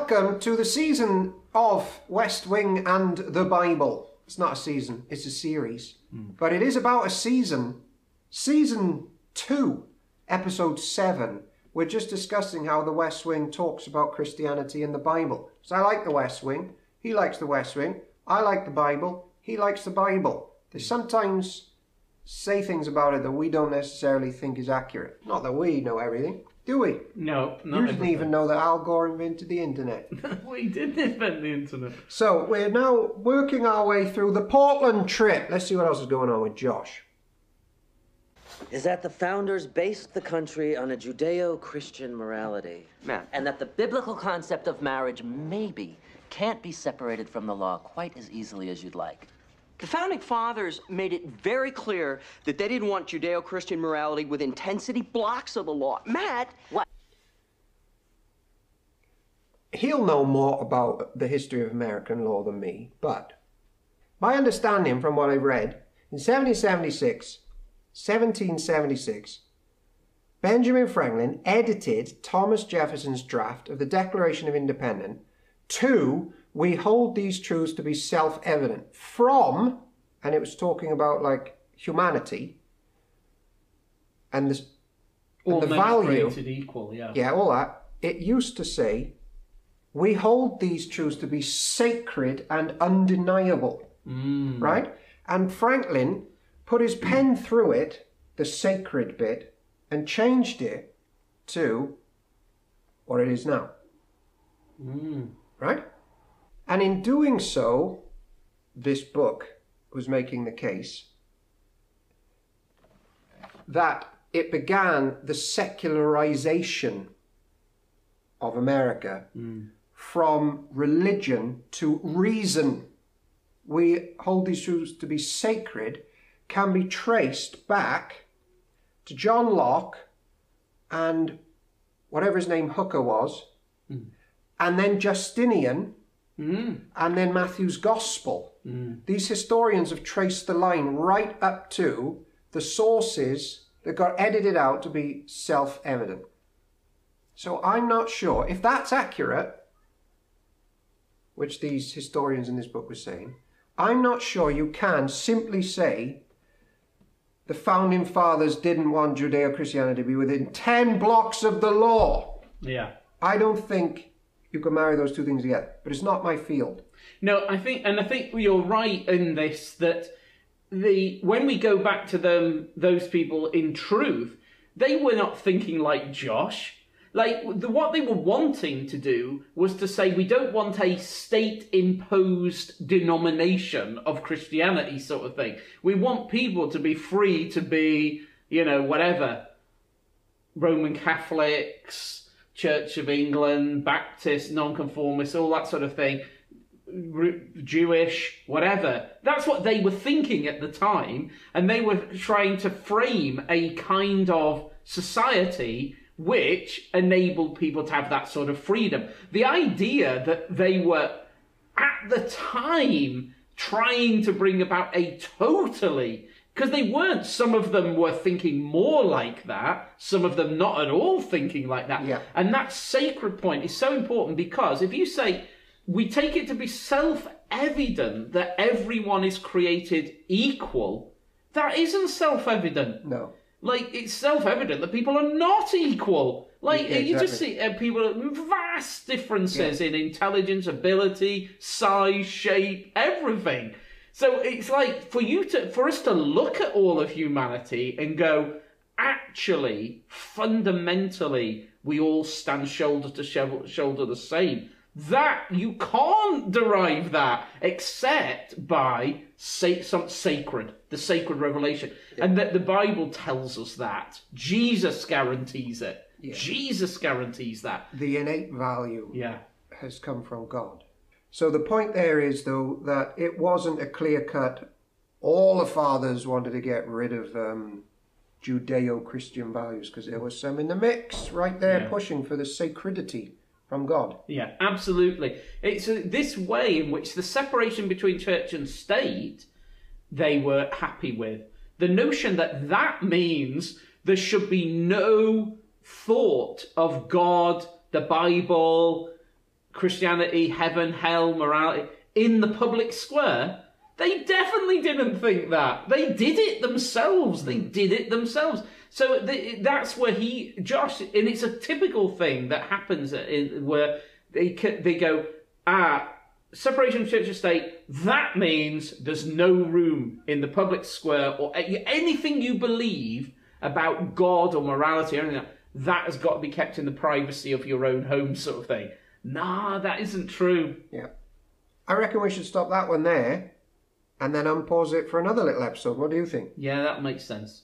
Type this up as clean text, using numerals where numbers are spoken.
welcome to the season of West Wing and the Bible. It's not a season, it's a series. But it is about a season. Season 2, episode 7. We're just discussing how the West Wing talks about Christianity and the Bible. So I like the West Wing, he likes the West Wing, I like the Bible, he likes the Bible. They sometimes say things about it that we don't necessarily think is accurate. Not that we know everything, do we? No, not You didn't even know that Al Gore invented the internet. We didn't invent the internet. So we're now working our way through the Portland trip. Let's see what else is going on with Josh. Is that the founders based the country on a Judeo-Christian morality. And that the biblical concept of marriage maybe can't be separated from the law quite as easily as you'd like. The Founding Fathers made it very clear that they didn't want Judeo-Christian morality with intensity blocks of the law. Matt, What? He'll know more about the history of American law than me, but my understanding from what I've read, in 1776, Benjamin Franklin edited Thomas Jefferson's draft of the Declaration of Independence to "We hold these truths to be self-evident" from, and it was talking about like humanity and the value, created equal, yeah. Yeah, all that. It used to say, "We hold these truths to be sacred and undeniable," right? And Franklin put his pen through it, the sacred bit, and changed it to what it is now. Right? And in doing so, this book was making the case that it began the secularization of America from religion to reason. We hold these truths to be sacred can be traced back to John Locke and whatever his name Hooker was, and then Justinian, and then Matthew's Gospel. These historians have traced the line right up to the sources that got edited out to be self-evident. So I'm not sure if that's accurate, which these historians in this book were saying. I'm not sure you can simply say the Founding Fathers didn't want Judeo-Christianity to be within 10 blocks of the law. Yeah. I don't think you can marry those two things together, but it's not my field. No, I think you're right in this, that when we go back to those people in truth, they were not thinking like Josh. Like, what they were wanting to do was to say, we don't want a state-imposed denomination of Christianity sort of thing. We want people to be free to be, whatever, Roman Catholics, Church of England, Baptist, Nonconformists, all that sort of thing, Jewish, whatever. That's what they were thinking at the time, and they were trying to frame a kind of society which enabled people to have that sort of freedom. The idea that they were, at the time, trying to bring about a totally... Because they weren't, some of them were thinking more like that, some of them not at all thinking like that. Yeah. And that sacred point is so important, because if you say, we take it to be self-evident that everyone is created equal, that isn't self-evident. No. Like, it's self-evident that people are not equal. Like, Yeah, you just exactly. see people, vast differences in intelligence, ability, size, shape, everything. So it's like, for us to look at all of humanity and go, actually, fundamentally, we all stand shoulder to shoulder the same. That, you can't derive that except by some sacred, the sacred revelation. Yeah. And that the Bible tells us that. Jesus guarantees it. Yeah. Jesus guarantees that. The innate value has come from God. So the point there is, though, that it wasn't a clear-cut, all the fathers wanted to get rid of Judeo-Christian values, because there was some in the mix right there pushing for the sacredity from God. Yeah, absolutely. It's this way in which the separation between church and state, they were happy with. The notion that means there should be no thought of God, the Bible, Christianity, heaven, hell, morality in the public square. They definitely didn't think that. They did it themselves. So that's where Josh, and it's a typical thing that happens where they go, separation of church and state, that means there's no room in the public square or anything you believe about God or morality or anything like that has got to be kept in the privacy of your own home sort of thing. Nah, that isn't true. Yeah. I reckon we should stop that one there and then unpause it for another little episode. What do you think? Yeah, that makes sense.